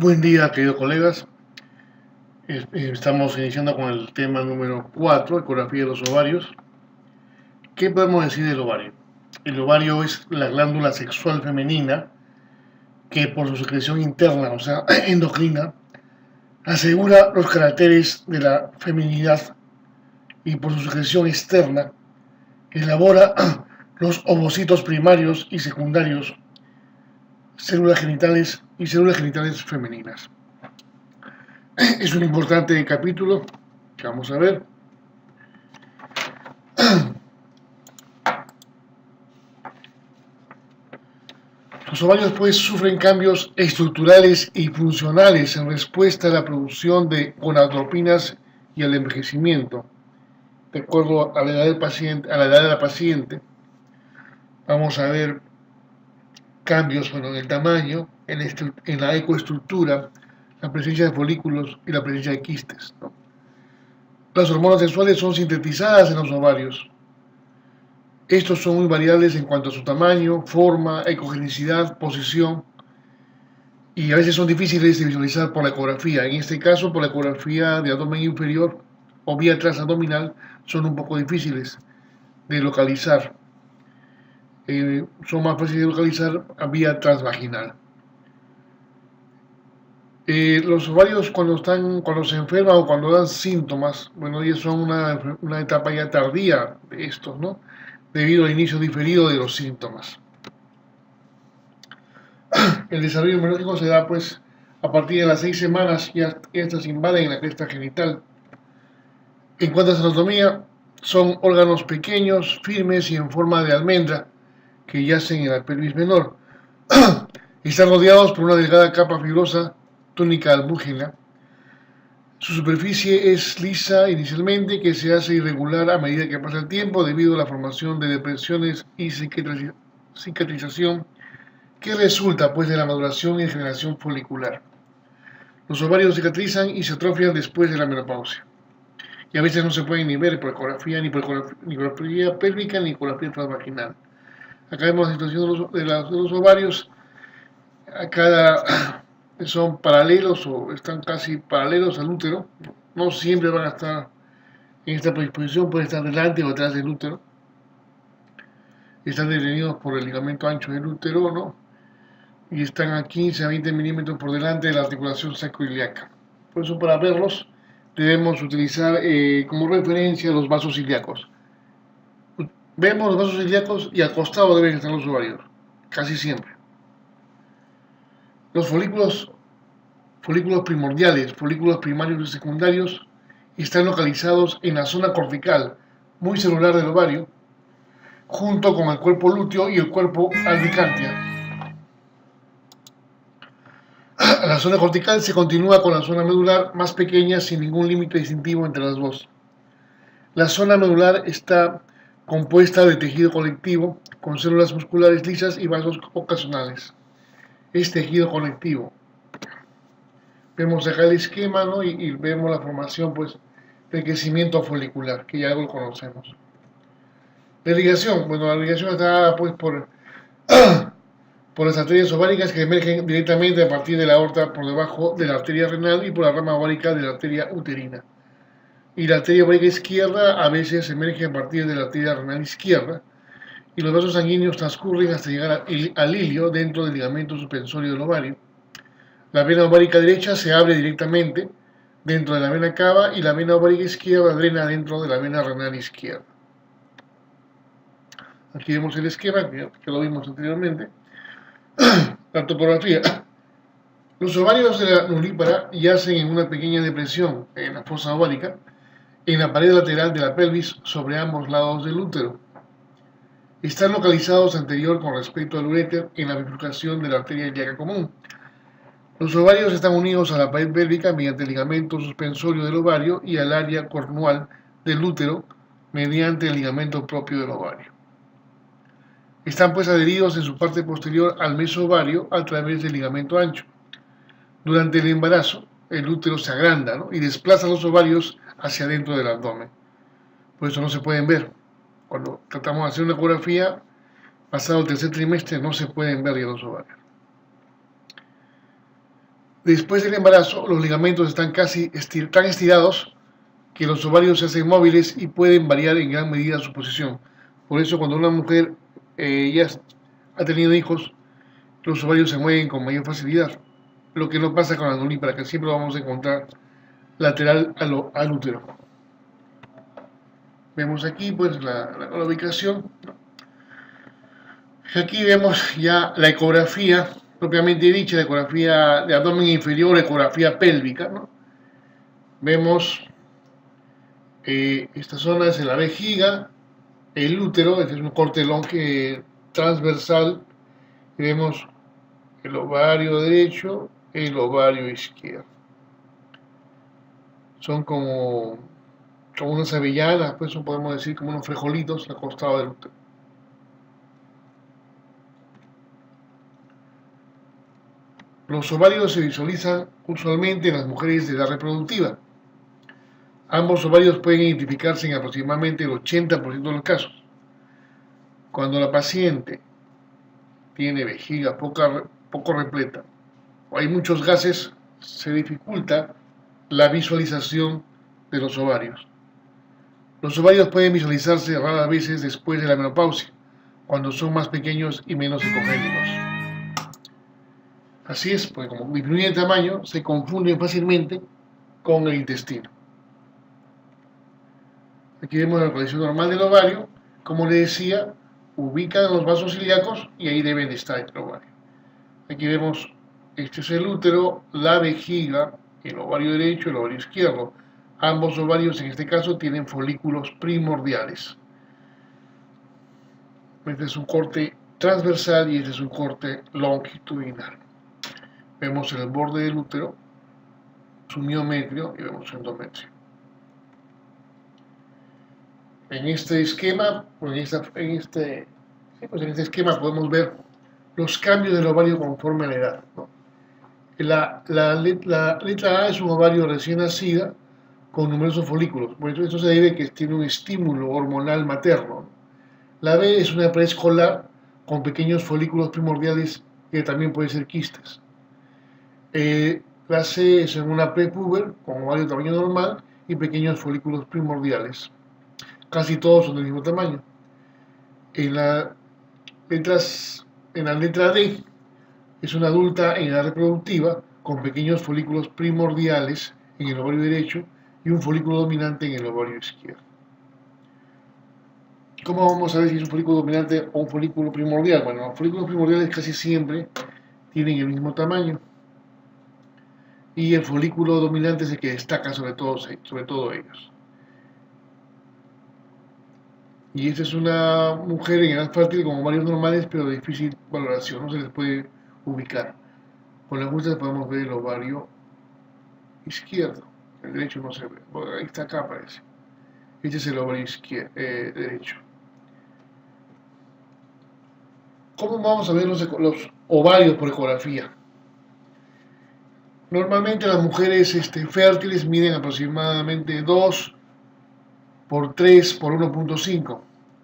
Buen día, queridos colegas. Estamos iniciando con el tema número 4, ecografía de los ovarios. ¿Qué podemos decir del ovario? El ovario es la glándula sexual femenina que por su secreción interna, o sea, endocrina, asegura los caracteres de la feminidad y por su secreción externa elabora los ovocitos primarios y secundarios, células genitales y células genitales femeninas. Es un importante capítulo que vamos a ver. Los ovarios pues sufren cambios estructurales y funcionales en respuesta a la producción de gonadotropinas y al envejecimiento. De acuerdo a la edad del paciente, a la edad de la paciente, vamos a ver cambios en el tamaño, en la ecoestructura, la presencia de folículos y la presencia de quistes, ¿no? Las hormonas sexuales son sintetizadas en los ovarios. Estos son muy variables en cuanto a su tamaño, forma, ecogenicidad, posición, y a veces son difíciles de visualizar por la ecografía. En este caso, por la ecografía de abdomen inferior o vía transabdominal, son un poco difíciles de localizar. Son más fáciles de localizar a vía transvaginal. Los ovarios cuando se enferman o cuando dan síntomas, bueno, ellos son una etapa ya tardía de estos, ¿no? Debido al inicio diferido de los síntomas. El desarrollo inmunológico se da pues a partir de las 6 semanas y estas invaden la cresta genital. En cuanto a su anatomía, son órganos pequeños, firmes y en forma de almendra que yacen en la pelvis menor. Están rodeados por una delgada capa fibrosa, túnica albúgena. Su superficie es lisa inicialmente, que se hace irregular a medida que pasa el tiempo debido a la formación de depresiones y cicatrización que resulta pues de la maduración y generación folicular. Los ovarios cicatrizan y se atrofian después de la menopausia. Y a veces no se pueden ni ver por ecografía, ni por ecografía pélvica, ni ecografía transvaginal. Acá vemos la situación de los ovarios. Son paralelos o están casi paralelos al útero. No siempre van a estar en esta predisposición, pueden estar delante o detrás del útero. Están detenidos por el ligamento ancho del útero, ¿no? Y están a 15 a 20 milímetros por delante de la articulación sacroiliaca. Por eso, para verlos, debemos utilizar como referencia los vasos ilíacos. Vemos los vasos ilíacos y al costado deben estar los ovarios, casi siempre. Los folículos primordiales, folículos primarios y secundarios, están localizados en la zona cortical, muy celular del ovario, junto con el cuerpo lúteo y el cuerpo albicántia. La zona cortical se continúa con la zona medular más pequeña sin ningún límite distintivo entre las dos. La zona medular está compuesta de tejido conectivo con células musculares lisas y vasos ocasionales. Es tejido conectivo. Vemos acá el esquema, ¿no? y vemos la formación pues, del crecimiento folicular, que ya lo conocemos. La irrigación, bueno, la irrigación está dada pues, por las arterias ováricas que emergen directamente a partir de la aorta por debajo de la arteria renal y por la rama ovárica de la arteria uterina. Y la arteria ovárica izquierda a veces emerge a partir de la arteria renal izquierda y los vasos sanguíneos transcurren hasta llegar al hilio dentro del ligamento suspensorio del ovario. La vena ovárica derecha se abre directamente dentro de la vena cava y la vena ovárica izquierda drena dentro de la vena renal izquierda. Aquí vemos el esquema que lo vimos anteriormente. La topografía. Los ovarios de la nulípara yacen en una pequeña depresión en la fosa ovárica, en la pared lateral de la pelvis sobre ambos lados del útero. Están localizados anterior con respecto al uréter en la bifurcación de la arteria ilíaca común. Los ovarios están unidos a la pared pélvica mediante el ligamento suspensorio del ovario y al área cornual del útero mediante el ligamento propio del ovario. Están pues adheridos en su parte posterior al mesovario a través del ligamento ancho. Durante el embarazo, el útero se agranda, ¿no? y desplaza los ovarios hacia adentro del abdomen. Por eso no se pueden ver. Cuando tratamos de hacer una ecografía, pasado el tercer trimestre, no se pueden ver ya los ovarios. Después del embarazo, los ligamentos están casi tan estirados que los ovarios se hacen móviles y pueden variar en gran medida su posición. Por eso cuando una mujer ya ha tenido hijos, los ovarios se mueven con mayor facilidad, lo que no pasa con la nulípara, que siempre lo vamos a encontrar lateral al útero. Vemos aquí pues la ubicación. Aquí vemos ya la ecografía propiamente dicha, la ecografía de abdomen inferior, ecografía pélvica, ¿no? Vemos esta zona es la vejiga, el útero, este es un corte transversal, y vemos el ovario derecho, el ovario izquierdo. Son como unas avellanas, pues eso podemos decir como unos frijolitos al costado del útero. Los ovarios se visualizan usualmente en las mujeres de edad reproductiva. Ambos ovarios pueden identificarse en aproximadamente el 80% de los casos. Cuando la paciente tiene vejiga poco repleta o hay muchos gases, se dificulta la visualización de los ovarios. Los ovarios pueden visualizarse raras veces después de la menopausia, cuando son más pequeños y menos ecogénicos. Así es, porque como disminuyen de tamaño, se confunden fácilmente con el intestino. Aquí vemos la posición normal del ovario. Como le decía, ubican los vasos ilíacos y ahí deben de estar el ovario. Aquí vemos, este es el útero, la vejiga, el ovario derecho, el ovario izquierdo. Ambos ovarios en este caso tienen folículos primordiales. Este es un corte transversal y este es un corte longitudinal. Vemos el borde del útero, su miometrio y vemos su endometrio. En este esquema, en este esquema podemos ver los cambios del ovario conforme a la edad, ¿no? La letra A es un ovario recién nacida con numerosos folículos. Por eso esto se debe a que tiene un estímulo hormonal materno. La B es una preescolar con pequeños folículos primordiales que también pueden ser quistes. La C es una prepuber con ovario de tamaño normal y pequeños folículos primordiales. Casi todos son del mismo tamaño. En la letra D es una adulta en edad reproductiva con pequeños folículos primordiales en el ovario derecho y un folículo dominante en el ovario izquierdo. ¿Cómo vamos a ver si es un folículo dominante o un folículo primordial? Bueno, los folículos primordiales casi siempre tienen el mismo tamaño y el folículo dominante es el que destaca sobre todo ellos. Y esta es una mujer en edad fértil con ovarios normales, pero de difícil valoración, no se les puede ubicar. Con la muestra podemos ver el ovario izquierdo, el derecho no se ve, ahí está acá aparece. Este es el ovario derecho. ¿Cómo vamos a ver los ovarios por ecografía? Normalmente las mujeres fértiles miden aproximadamente 2 por 3 por 1.5,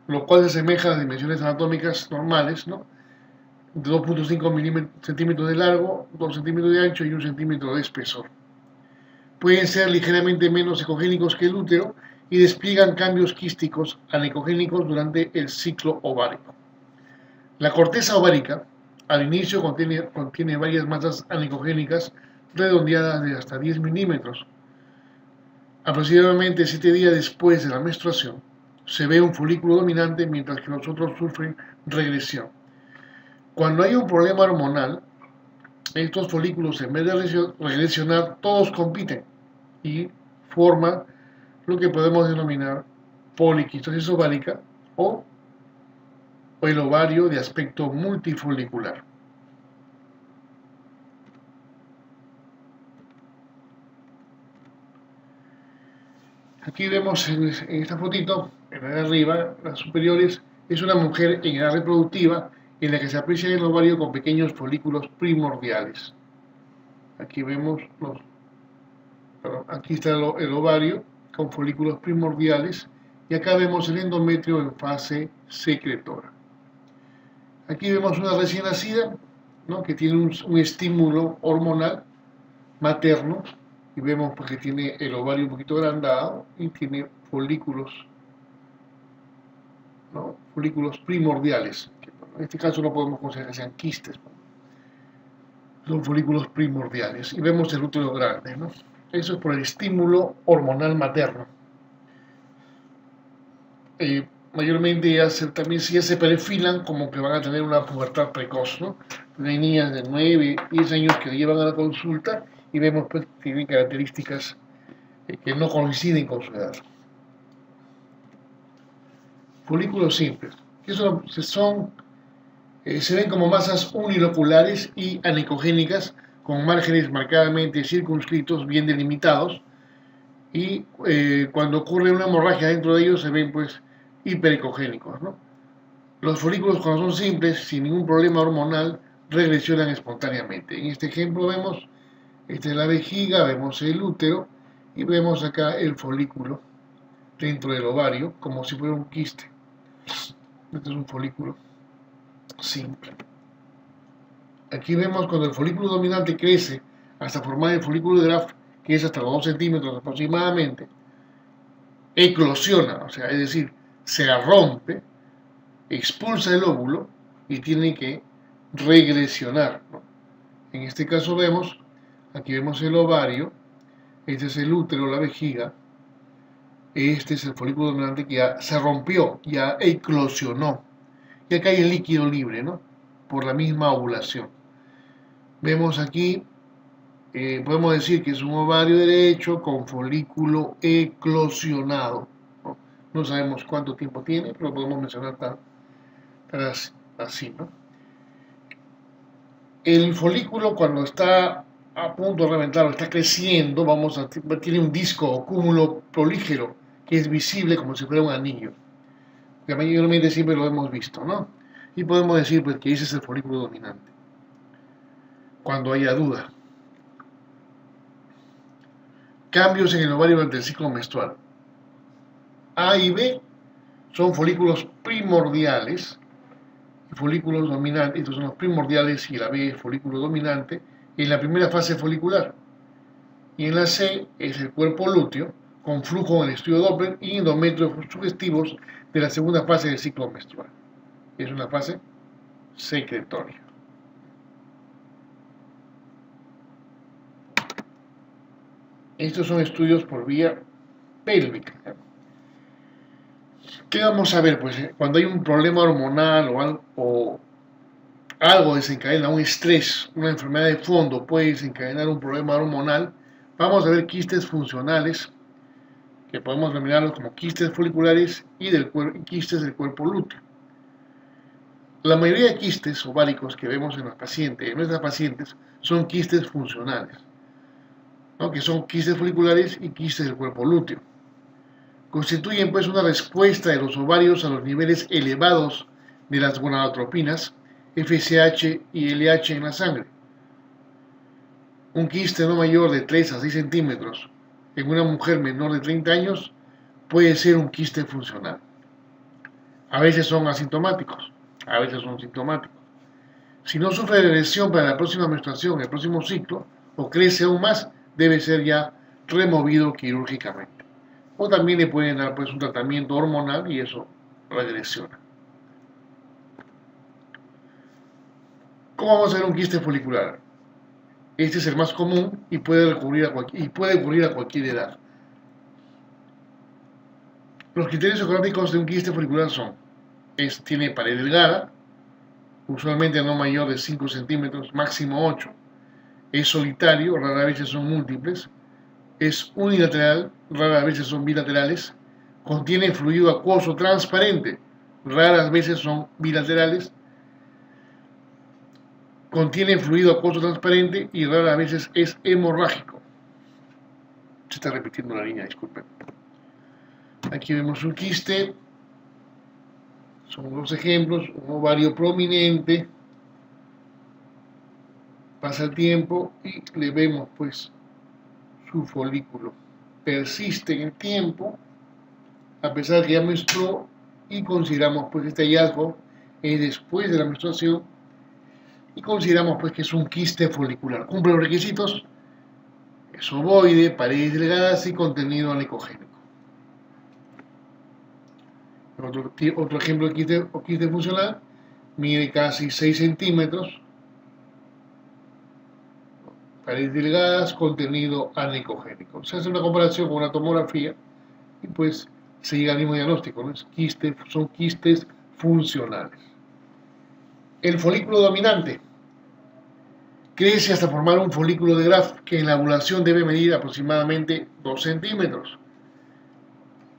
lo cual se asemeja a las dimensiones anatómicas normales, ¿no? De 2.5 centímetros de largo, 2 centímetros de ancho y 1 centímetro de espesor. Pueden ser ligeramente menos ecogénicos que el útero y despliegan cambios quísticos anecogénicos durante el ciclo ovárico. La corteza ovárica al inicio contiene varias masas anecogénicas redondeadas de hasta 10 milímetros. Aproximadamente 7 días después de la menstruación, se ve un folículo dominante mientras que los otros sufren regresión. Cuando hay un problema hormonal, estos folículos en vez de regresionar, todos compiten y forman lo que podemos denominar poliquistosis ovárica o el ovario de aspecto multifolicular. Aquí vemos en esta fotito, en la de arriba, las superiores, es una mujer en edad reproductiva en la que se aprecia el ovario con pequeños folículos primordiales. Aquí vemos aquí está el ovario con folículos primordiales y acá vemos el endometrio en fase secretora. Aquí vemos una recién nacida, ¿no? Que tiene un estímulo hormonal materno, y vemos pues, que tiene el ovario un poquito agrandado y tiene folículos, ¿no? Folículos primordiales, que en este caso no podemos considerar que sean quistes, ¿no? Son folículos primordiales, y vemos el útero grande, ¿no? Eso es por el estímulo hormonal materno. Mayormente también si ya se perfilan como que van a tener una pubertad precoz, ¿no? Hay niñas de 9, 10 años que llevan a la consulta y vemos pues que tienen características que no coinciden con su edad. Folículos simples, que se ven como masas uniloculares y anicogénicas con márgenes marcadamente circunscritos, bien delimitados, y cuando ocurre una hemorragia dentro de ellos se ven pues hiperecogénicos, ¿no? Los folículos cuando son simples, sin ningún problema hormonal, regresionan espontáneamente. En este ejemplo vemos, esta es la vejiga, vemos el útero y vemos acá el folículo dentro del ovario, como si fuera un quiste. Este es un folículo simple. Aquí vemos cuando el folículo dominante crece hasta formar el folículo de Graf, que es hasta los 2 centímetros aproximadamente, eclosiona, o sea, es decir, se rompe, expulsa el óvulo y tiene que regresionar, ¿no? En este caso aquí vemos el ovario, este es el útero, la vejiga, este es el folículo dominante que ya se rompió, ya eclosionó, y acá hay el líquido libre, ¿no? Por la misma ovulación. Vemos aquí, podemos decir que es un ovario derecho con folículo eclosionado, ¿no? No sabemos cuánto tiempo tiene, pero lo podemos mencionar así, ¿no? El folículo cuando está a punto de reventar, está creciendo, tiene un disco o cúmulo prolígero que es visible como si fuera un anillo. Que mayormente siempre lo hemos visto, ¿no? Y podemos decir pues, que ese es el folículo dominante. Cuando haya duda. Cambios en el ovario durante el ciclo menstrual. A y B son folículos primordiales y folículos dominantes. Estos son los primordiales y la B es folículo dominante en la primera fase folicular. Y en la C es el cuerpo lúteo con flujo en el estudio Doppler y endometrios sugestivos de la segunda fase del ciclo menstrual. Es una fase secretoria. Estos son estudios por vía pélvica. ¿Qué vamos a ver? Pues cuando hay un problema hormonal o algo desencadena, un estrés, una enfermedad de fondo puede desencadenar un problema hormonal, vamos a ver quistes funcionales, que podemos denominarlos como quistes foliculares y quistes del cuerpo lúteo. La mayoría de quistes ováricos que vemos en nuestras pacientes, son quistes funcionales, ¿no? Que son quistes foliculares y quistes del cuerpo lúteo. Constituyen pues una respuesta de los ovarios a los niveles elevados de las gonadotropinas, FSH y LH en la sangre. Un quiste no mayor de 3 a 6 centímetros en una mujer menor de 30 años puede ser un quiste funcional. A veces son asintomáticos, a veces son sintomáticos. Si no sufre de lesión para la próxima menstruación, el próximo ciclo, o crece aún más, debe ser ya removido quirúrgicamente. O también le pueden dar pues un tratamiento hormonal y eso regresiona. ¿Cómo vamos a ver un quiste folicular? Este es el más común y puede ocurrir a cualquier edad. Los criterios ecográficos de un quiste folicular tiene pared delgada, usualmente no mayor de 5 centímetros, máximo 8, es solitario, rara vez son múltiples, es unilateral, raras veces son bilaterales, contiene fluido acuoso transparente, raras veces son bilaterales, contiene fluido acuoso transparente y raras veces es hemorrágico. Se está repitiendo la línea, disculpen. Aquí vemos un quiste, son dos ejemplos, un ovario prominente, pasa el tiempo y le vemos pues su folículo. Persiste en el tiempo, a pesar de que ya menstruó, y consideramos pues este hallazgo es después de la menstruación y consideramos pues que es un quiste folicular. Cumple los requisitos, Es ovoide, paredes delgadas y contenido anicogénico. Otro ejemplo de quiste funcional, mide casi 6 centímetros, paredes delgadas, contenido anicogénico. Se hace una comparación con una tomografía y pues se llega al mismo diagnóstico, ¿no? Son quistes funcionales. El folículo dominante crece hasta formar un folículo de Graf que en la ovulación debe medir aproximadamente 2 centímetros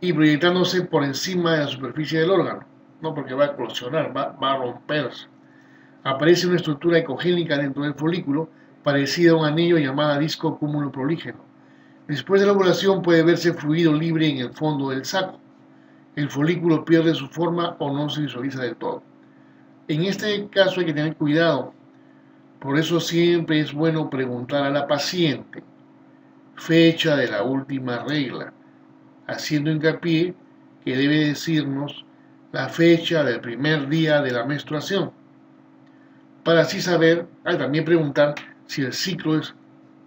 y proyectándose por encima de la superficie del órgano, no porque va a eclosionar, va a romperse. Aparece una estructura ecogénica dentro del folículo parecida a un anillo llamada disco cúmulo prolígeno. Después de la ovulación puede verse fluido libre en el fondo del saco. El folículo pierde su forma o no se visualiza del todo. En este caso hay que tener cuidado. Por eso siempre es bueno preguntar a la paciente fecha de la última regla, haciendo hincapié que debe decirnos la fecha del primer día de la menstruación, para así saber, también preguntar si el ciclo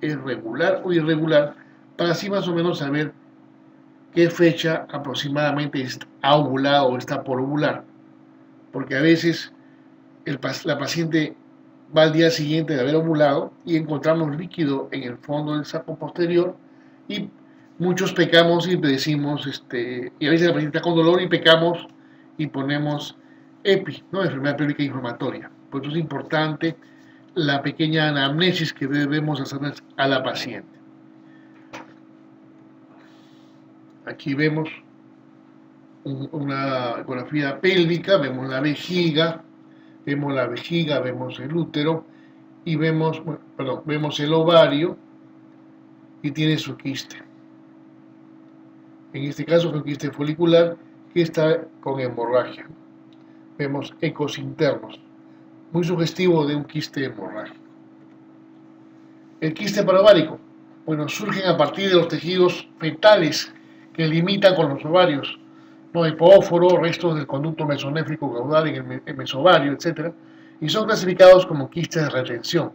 es regular o irregular, para así más o menos saber qué fecha aproximadamente ha ovulado o está por ovular, porque a veces la paciente va al día siguiente de haber ovulado y encontramos líquido en el fondo del saco posterior y muchos pecamos y decimos, y a veces la paciente está con dolor y pecamos y ponemos EPI, ¿no? Enfermedad pélvica inflamatoria. Por eso es importante la pequeña anamnesis que debemos hacer a la paciente. Aquí vemos una ecografía pélvica, vemos la vejiga, vemos el útero y vemos el ovario y tiene su quiste. En este caso es un quiste folicular que está con hemorragia. Vemos ecos internos, muy sugestivo de un quiste hemorrágico. El quiste paraovárico, surgen a partir de los tejidos fetales que limitan con los ovarios, no hipóforo, restos del conducto mesonéfrico caudal en el mesovario, etc. Y son clasificados como quistes de retención.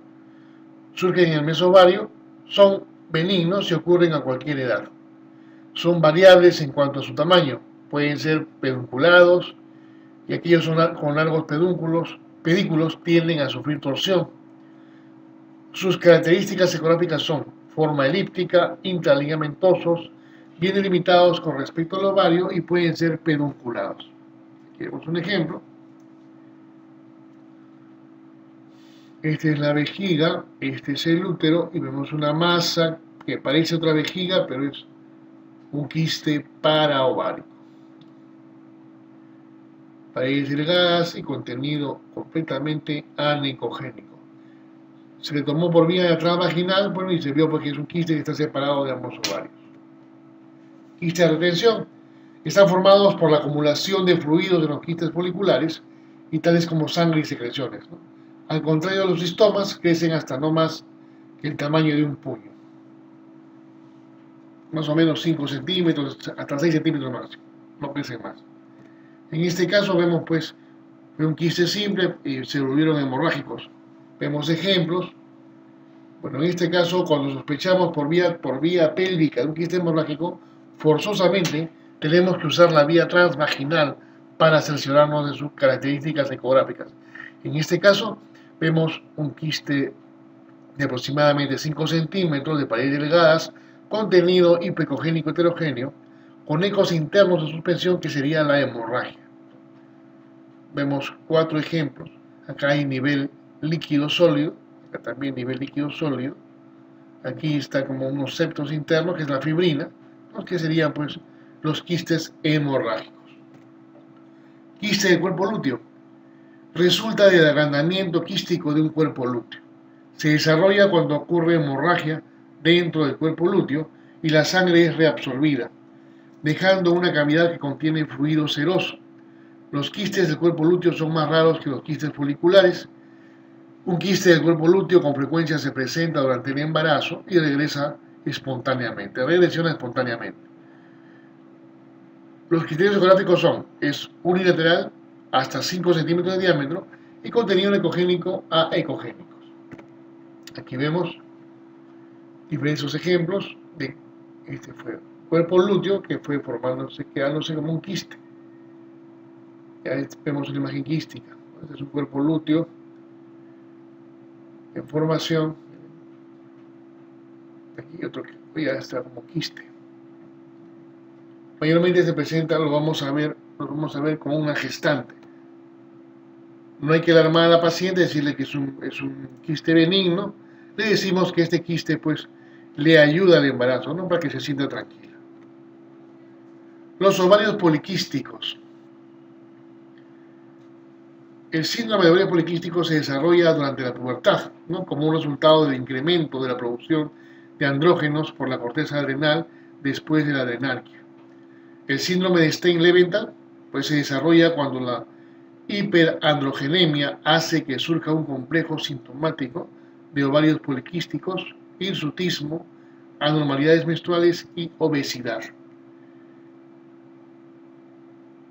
Surgen en el mesovario, son benignos y ocurren a cualquier edad. Son variables en cuanto a su tamaño, pueden ser pedunculados y aquellos con largos pedículos tienden a sufrir torsión. Sus características ecográficas son forma elíptica, intraligamentosos, bien delimitados con respecto al ovario y pueden ser pedunculados. Aquí vemos un ejemplo. Esta es la vejiga, este es el útero y vemos una masa que parece otra vejiga, pero es un quiste paraovárico. Paredes delgadas y contenido completamente anicogénico. Se le tomó por vía transvaginal, y se vio porque es un quiste que está separado de ambos ovarios. Quistes de retención están formados por la acumulación de fluidos de los quistes foliculares y tales como sangre y secreciones, ¿no? Al contrario de los cistomas, crecen hasta no más que el tamaño de un puño. Más o menos 5 centímetros, hasta 6 centímetros máximo. No crecen más. En este caso vemos un quiste simple y se volvieron hemorrágicos. Vemos ejemplos. En este caso, cuando sospechamos por vía pélvica de un quiste hemorrágico, forzosamente tenemos que usar la vía transvaginal para cerciorarnos de sus características ecográficas. En este caso, vemos un quiste de aproximadamente 5 centímetros de paredes delgadas, contenido hipocogénico heterogéneo, con ecos internos de suspensión que sería la hemorragia. Vemos 4 ejemplos. Acá hay nivel líquido sólido, acá también nivel líquido sólido. Aquí está como unos septos internos, que es la fibrina, que serían los quistes hemorrágicos. Quiste del cuerpo lúteo. Resulta del agrandamiento quístico de un cuerpo lúteo. Se desarrolla cuando ocurre hemorragia dentro del cuerpo lúteo y la sangre es reabsorbida, dejando una cavidad que contiene fluido seroso. Los quistes del cuerpo lúteo son más raros que los quistes foliculares. Un quiste del cuerpo lúteo con frecuencia se presenta durante el embarazo y regresiona espontáneamente. Los criterios ecográficos son: es unilateral, hasta 5 centímetros de diámetro y contenido ecogénico a ecogénicos. Aquí vemos diversos ejemplos de este fue cuerpo lúteo que fue formándose, quedándose como un quiste. Ya vemos una imagen quística. Este es un cuerpo lúteo en formación. Aquí otro que ya está como quiste. Mayormente se presenta, lo vamos a ver como una gestante. No hay que alarmar a la paciente, decirle que es un quiste benigno. Le decimos que este quiste pues le ayuda al embarazo, ¿no? Para que se sienta tranquila. Los ovarios poliquísticos. El síndrome de ovario poliquístico se desarrolla durante la pubertad, ¿no? Como un resultado del incremento de la producción de andrógenos por la corteza adrenal después de la adrenarquia. El síndrome de Stein-Leventhal pues, se desarrolla cuando la hiperandrogenemia hace que surja un complejo sintomático de ovarios poliquísticos, hirsutismo, anormalidades menstruales y obesidad.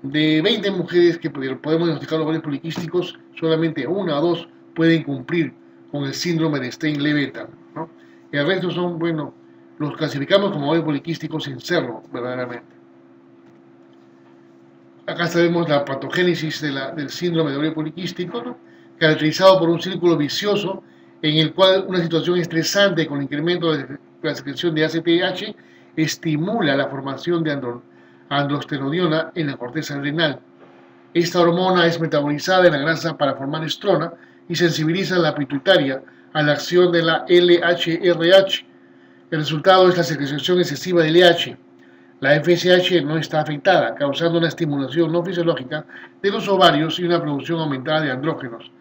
De 20 mujeres que podemos diagnosticar ovarios poliquísticos, solamente una o dos pueden cumplir con el síndrome de Stein-Leventhal, ¿no? El resto son, bueno, los clasificamos como ovarios poliquísticos sin serlo, verdaderamente. Acá sabemos la patogénesis del síndrome de ovario poliquístico, ¿no? Caracterizado por un círculo vicioso en el cual una situación estresante con incremento de la secreción de ACTH estimula la formación de androstenediona en la corteza adrenal. Esta hormona es metabolizada en la grasa para formar estrona y sensibiliza la pituitaria a la acción de la LHRH. El resultado es la secreción excesiva de LH. La FSH no está afectada, causando una estimulación no fisiológica de los ovarios y una producción aumentada de andrógenos,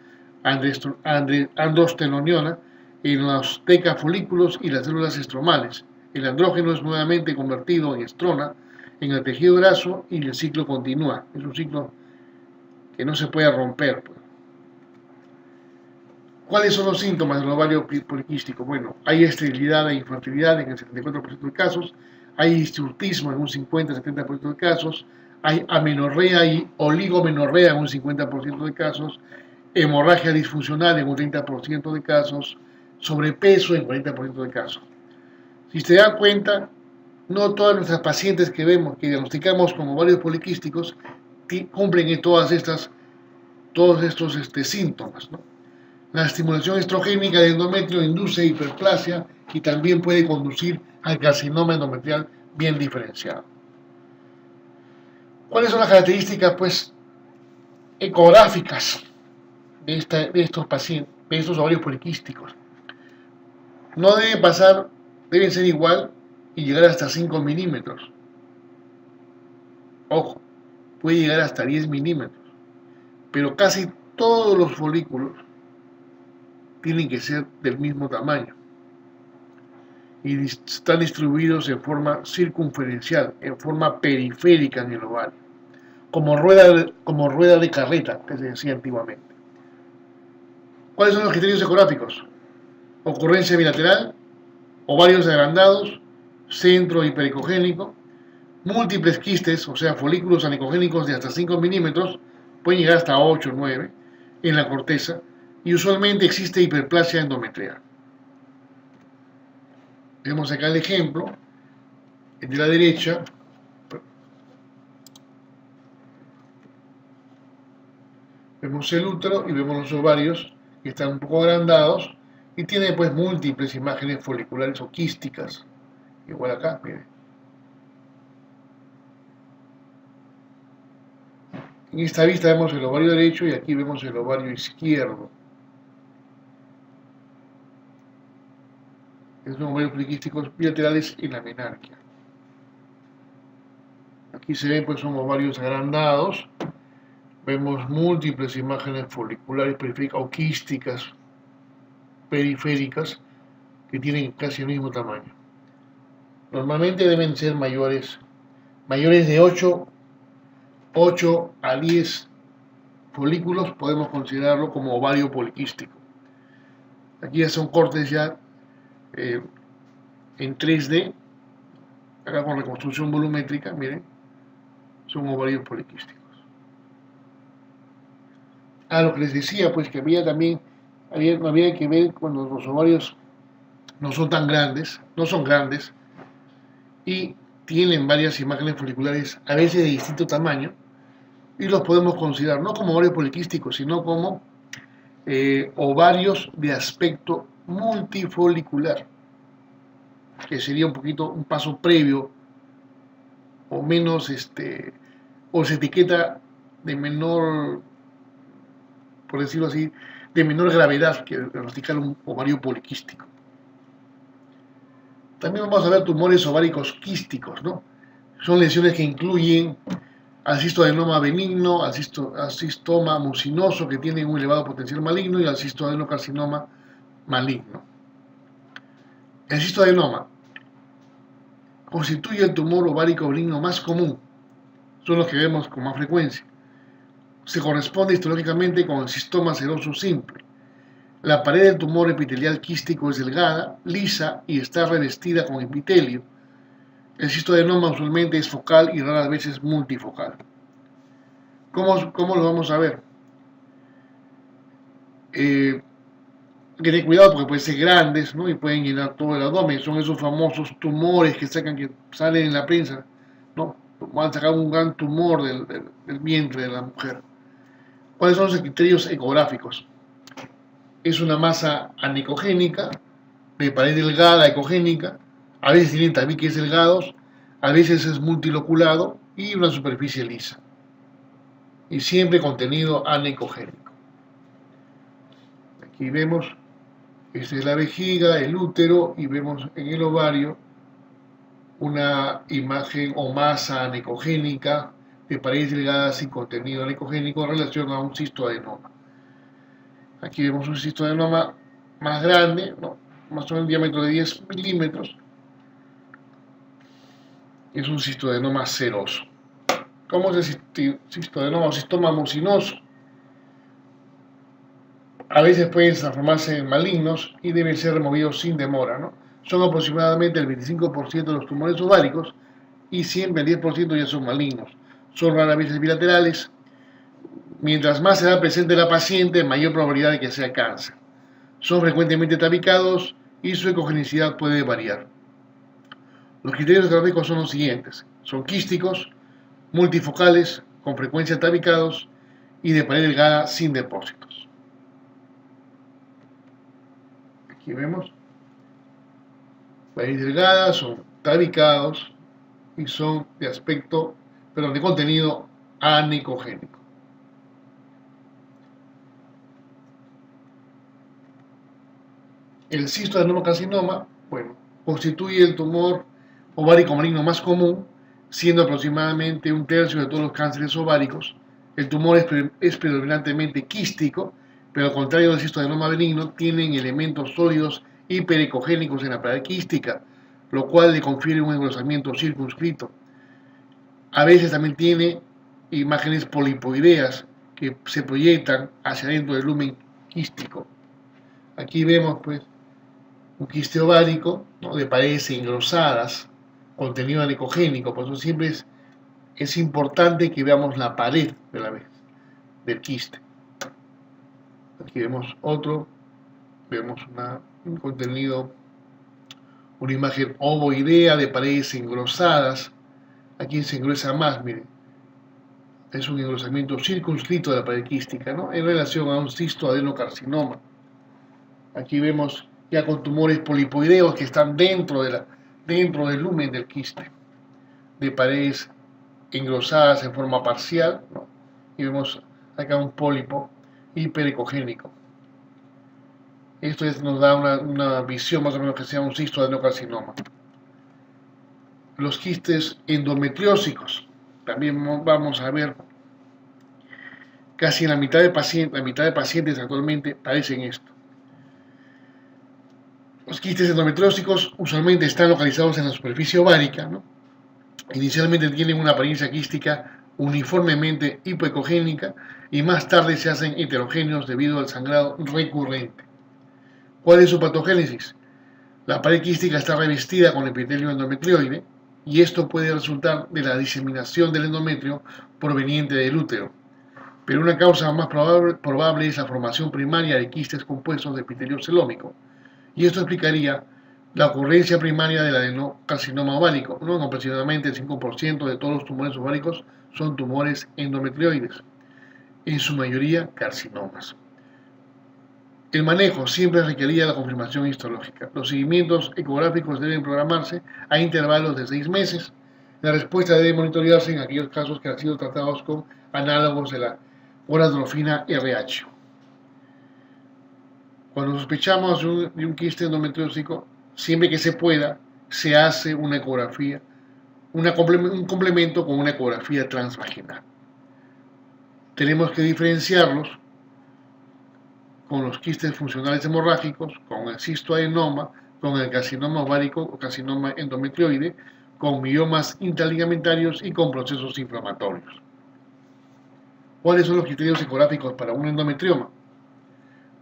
androstenediona, en los decafolículos y las células estromales. El andrógeno es nuevamente convertido en estrona en el tejido graso y el ciclo continúa. Es un ciclo que no se puede romper. ¿Cuáles son los síntomas del ovario poliquístico? Bueno, hay esterilidad e infertilidad en el 74% de casos, hay hirsutismo en un 50-70% de casos, hay amenorrea y oligomenorrea en un 50% de casos, hemorragia disfuncional en un 30% de casos, sobrepeso en 40% de casos. Si se dan cuenta, no todas nuestras pacientes que vemos, que diagnosticamos como ovarios poliquísticos, cumplen todos estos síntomas, ¿no? La estimulación estrogénica del endometrio induce hiperplasia y también puede conducir al carcinoma endometrial bien diferenciado. ¿Cuáles son las características, pues, ecográficas de estos pacientes, de estos ovarios poliquísticos? No deben ser igual y llegar hasta 5 milímetros. Ojo, puede llegar hasta 10 milímetros, pero casi todos los folículos tienen que ser del mismo tamaño y están distribuidos en forma circunferencial, en forma periférica en el ovario, como rueda de carreta, que se decía antiguamente. ¿Cuáles son los criterios ecográficos? Ocurrencia bilateral, ovarios agrandados, centro hipericogénico, múltiples quistes, o sea, folículos anicogénicos de hasta 5 milímetros, pueden llegar hasta 8 o 9 en la corteza, y usualmente existe hiperplasia endometrial. Vemos acá el ejemplo de la derecha. Vemos el útero y vemos los ovarios que están un poco agrandados y tiene pues múltiples imágenes foliculares o quísticas. Igual acá, miren. En esta vista vemos el ovario derecho y aquí vemos el ovario izquierdo. Son ovarios poliquísticos bilaterales en la menarquia. Aquí se ven pues son ovarios agrandados. Vemos múltiples imágenes foliculares periféricas o quísticas periféricas que tienen casi el mismo tamaño. Normalmente deben ser mayores de 8 a 10 folículos, podemos considerarlo como ovario poliquístico. Aquí ya son cortes ya en 3D, acá con reconstrucción volumétrica, miren, son ovarios poliquísticos. Lo que les decía, pues que había que ver cuando los ovarios no son tan grandes, no son grandes, y tienen varias imágenes foliculares, a veces de distinto tamaño, y los podemos considerar no como ovarios poliquísticos, sino como ovarios de aspecto multifolicular, que sería un poquito un paso previo o menos, o se etiqueta de menor, por decirlo así, de menor gravedad que diagnosticar un ovario poliquístico. También vamos a ver tumores ováricos quísticos, ¿no? Son lesiones que incluyen al cistoadenoma benigno, al cistoma mucinoso que tienen un elevado potencial maligno y al cistoadenocarcinoma maligno. El cistoadenoma constituye el tumor ovárico benigno más común, son los que vemos con más frecuencia. Se corresponde histológicamente con el cistoma seroso simple. La pared del tumor epitelial quístico es delgada, lisa y está revestida con epitelio. El cistoadenoma usualmente es focal y raras veces multifocal. ¿Cómo lo vamos a ver? Tener cuidado porque pueden ser grandes, ¿no? Y pueden llenar todo el abdomen. Son esos famosos tumores que salen en la prensa, ¿no? Van a sacar un gran tumor del vientre de la mujer. ¿Cuáles son los criterios ecográficos? Es una masa anicogénica, de pared delgada, ecogénica, a veces tienen tabiques delgados, a veces es multiloculado y una superficie lisa. Y siempre contenido anicogénico. Aquí vemos, esta es la vejiga, el útero, y vemos en el ovario una imagen o masa anicogénica de paredes delgadas sin contenido anicogénico en relación a un cistoadenoma. Aquí vemos un cistoadenoma más grande, ¿no? Más o menos un diámetro de 10 milímetros. Es un cistoadenoma seroso. ¿Cómo es el cistoadenoma o cistoma mucinoso? A veces pueden transformarse en malignos y deben ser removidos sin demora, ¿no? Son aproximadamente el 25% de los tumores ováricos y siempre el 10% ya son malignos. Son raras veces bilaterales. Mientras más edad presente la paciente, mayor probabilidad de que sea cáncer. Son frecuentemente tabicados y su ecogenicidad puede variar. Los criterios gráficos son los siguientes. Son quísticos, multifocales, con frecuencia tabicados y de pared delgada sin depósitos. Aquí vemos. Paredes delgadas, son tabicados y son de contenido anicogénico. El cistoadenocarcinoma, bueno, constituye el tumor ovárico maligno más común, siendo aproximadamente un tercio de todos los cánceres ováricos. El tumor es predominantemente quístico, pero al contrario del cistoadenoma benigno, tienen elementos sólidos hiperecogénicos en la pared quística, lo cual le confiere un engrosamiento circunscrito. A veces también tiene imágenes polipoideas que se proyectan hacia dentro del lumen quístico. Aquí vemos pues un quiste ovárico, ¿no? De paredes engrosadas, contenido anicogénico, por eso siempre es importante que veamos la pared del quiste. Aquí vemos otro, vemos un contenido, una imagen ovoidea de paredes engrosadas. Aquí se engresa más, miren. Es un engrosamiento circunscrito de la pared quística, ¿no? En relación a un cistoadenocarcinoma. Aquí vemos ya con tumores polipoideos que están dentro del lumen del quiste, de paredes engrosadas en forma parcial, ¿no? Y vemos acá un pólipo hiperecogénico. Esto nos da una visión más o menos que sea un cistoadenocarcinoma. Los quistes endometriósicos, también vamos a ver, casi en la mitad de pacientes actualmente padecen esto. Los quistes endometriósicos usualmente están localizados en la superficie ovárica, ¿no? Inicialmente tienen una apariencia quística uniformemente hipoecogénica y más tarde se hacen heterogéneos debido al sangrado recurrente. ¿Cuál es su patogénesis? La pared quística está revestida con epitelio endometrioide y esto puede resultar de la diseminación del endometrio proveniente del útero. Pero una causa más probable es la formación primaria de quistes compuestos de epitelio celómico. Y esto explicaría la ocurrencia primaria del adenocarcinoma ovárico, ¿no? Aproximadamente el 5% de todos los tumores ováricos son tumores endometrioides, en su mayoría carcinomas. El manejo siempre requería la confirmación histológica. Los seguimientos ecográficos deben programarse a intervalos de 6 meses. La respuesta debe monitorearse en aquellos casos que han sido tratados con análogos de la gonadotrofina RH. Cuando sospechamos de un quiste endometriósico, siempre que se pueda, se hace una ecografía, un complemento con una ecografía transvaginal. Tenemos que diferenciarlos con los quistes funcionales hemorrágicos, con el cistoadenoma, con el carcinoma ovárico o carcinoma endometrioide, con miomas intraligamentarios y con procesos inflamatorios. ¿Cuáles son los criterios ecográficos para un endometrioma?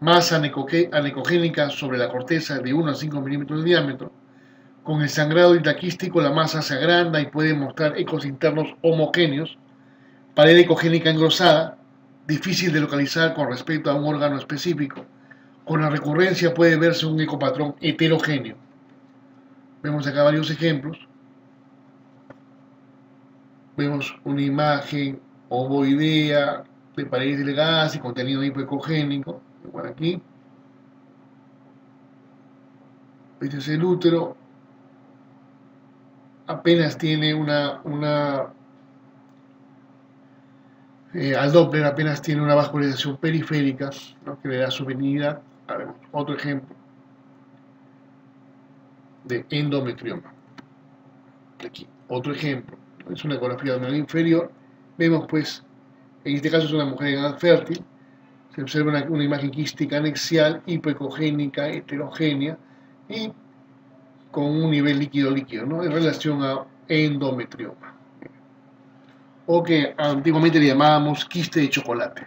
Masa anecogénica sobre la corteza de 1 a 5 milímetros de diámetro. Con el sangrado intraquístico la masa se agranda y puede mostrar ecos internos homogéneos. Pared ecogénica engrosada, difícil de localizar con respecto a un órgano específico. Con la recurrencia puede verse un ecopatrón heterogéneo. Vemos acá varios ejemplos. Vemos una imagen ovoidea de paredes delgadas y contenido hipoecogénico. Igual aquí. Este es el útero. Apenas tiene al Doppler apenas tiene una vascularización periférica, ¿no? Que le da su benignidad. Otro ejemplo de endometrioma. Aquí, otro ejemplo. Es una ecografía abdominal inferior. Vemos pues, en este caso es una mujer en edad fértil. Se observa una imagen quística anexial, hipoecogénica, heterogénea y con un nivel líquido-líquido, ¿no? En relación a endometrioma, o que antiguamente le llamábamos quiste de chocolate.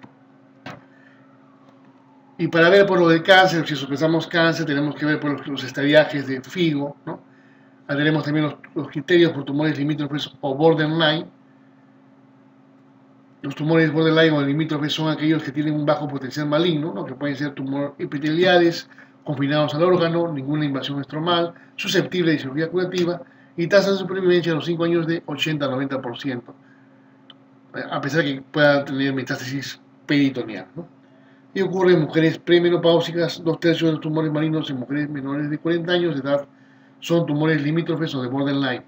Y para ver por lo del cáncer, si sospechamos cáncer, tenemos que ver por los estadiajes de FIGO, ¿no? Tenemos también los criterios por tumores limítrofes o borderline. Los tumores borderline o limítrofes son aquellos que tienen un bajo potencial maligno, ¿no? Que pueden ser tumores epiteliales, confinados al órgano, ninguna invasión estromal, susceptible de cirugía curativa y tasa de supervivencia a los 5 años de 80 a 90%, a pesar de que pueda tener metástasis peritoneal, ¿no? Y ocurre en mujeres premenopáusicas. 2/3 de los tumores malignos en mujeres menores de 40 años de edad son tumores limítrofes o de borderline,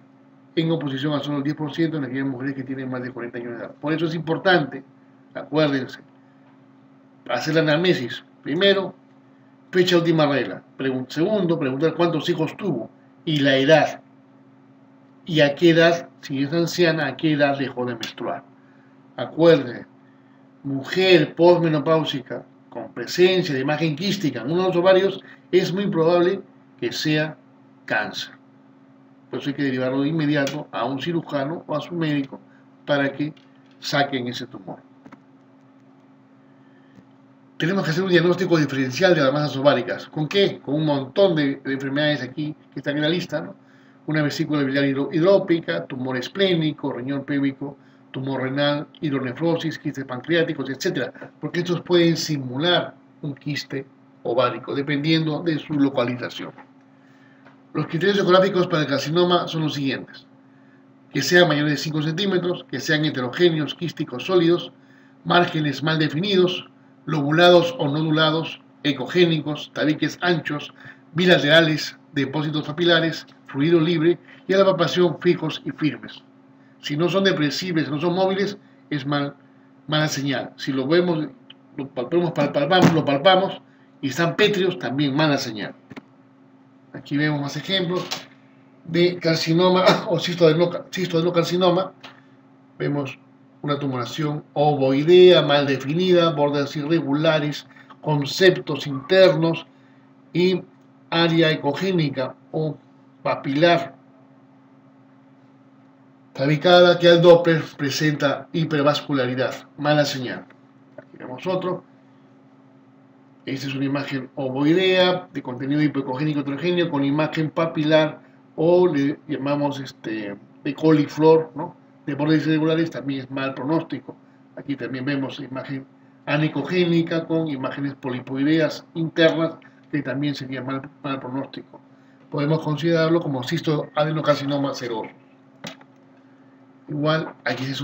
en oposición a solo el 10% en aquellas mujeres que tienen más de 40 años de edad. Por eso es importante, acuérdense, hacer la anamnesis. Primero, fecha última regla. Segundo, preguntar cuántos hijos tuvo y la edad. Y a qué edad, si es anciana, a qué edad dejó de menstruar. Acuérdense, mujer postmenopáusica con presencia de imagen quística en uno de los ovarios, es muy probable que sea cáncer. Por eso hay que derivarlo de inmediato a un cirujano o a su médico para que saquen ese tumor. Tenemos que hacer un diagnóstico diferencial de las masas ováricas. ¿Con qué? Con un montón de enfermedades aquí que están en la lista, ¿no? Una vesícula biliar hidrópica, tumor esplénico, riñón pélvico, tumor renal, hidronefrosis, quistes pancreáticos, etc. Porque estos pueden simular un quiste ovárico, dependiendo de su localización. Los criterios ecográficos para el carcinoma son los siguientes: que sean mayores de 5 centímetros, que sean heterogéneos, quísticos, sólidos, márgenes mal definidos, lobulados o nodulados, ecogénicos, tabiques anchos, bilaterales, depósitos papilares, fluido libre y a la palpación fijos y firmes. Si no son depresibles, no son móviles, es mala señal. Si lo vemos, lo palpamos y están pétreos, también mala señal. Aquí vemos más ejemplos de carcinoma o cistoadenocarcinoma. Vemos una tumoración ovoidea, mal definida, bordes irregulares, conceptos internos y área ecogénica o papilar tabicada que al Doppler presenta hipervascularidad, mala señal. Aquí vemos otro. Esta es una imagen ovoidea de contenido hipoecogénico heterogéneo con imagen papilar o le llamamos de coliflor, ¿no? De bordes irregulares, también es mal pronóstico. Aquí también vemos imagen anecogénica con imágenes polipoideas internas que también sería mal pronóstico. podemos considerarlo como cisto adenocarcinoma seroso. Igual, aquí es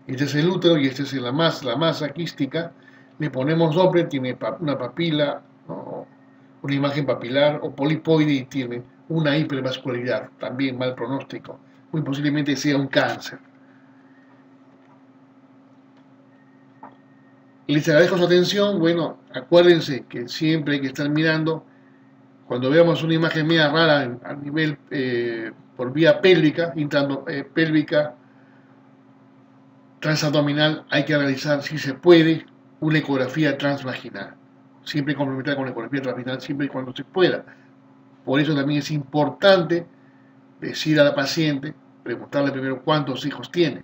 este es el útero y este es la masa quística. Le ponemos Doppler, tiene una papila, ¿no? Una imagen papilar o polipoide y tiene una hipervascularidad, también mal pronóstico. Muy posiblemente sea un cáncer. Les agradezco su atención. Bueno, acuérdense que siempre hay que estar mirando. Cuando veamos una imagen media rara a nivel por vía pélvica, pélvica, transabdominal, hay que realizar, si se puede, una ecografía transvaginal. Siempre complementar con la ecografía transvaginal, siempre y cuando se pueda. Por eso también es importante decir a la paciente, preguntarle primero cuántos hijos tiene.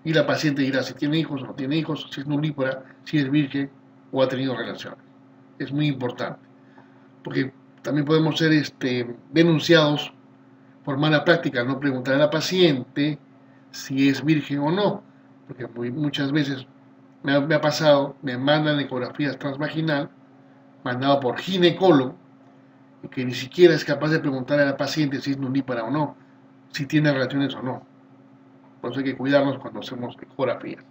Y la paciente dirá si tiene hijos o no tiene hijos, si es nulípara, si es virgen o ha tenido relaciones. Es muy importante. Porque también podemos ser denunciados por mala práctica, no preguntar a la paciente si es virgen o no. Porque muchas veces me ha pasado, me mandan ecografías transvaginal, mandado por ginecólogo, y que ni siquiera es capaz de preguntar a la paciente si es nulípara o no, si tiene relaciones o no. Por eso hay que cuidarnos cuando hacemos ecografías.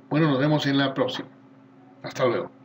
Bueno, nos vemos en la próxima. Hasta luego.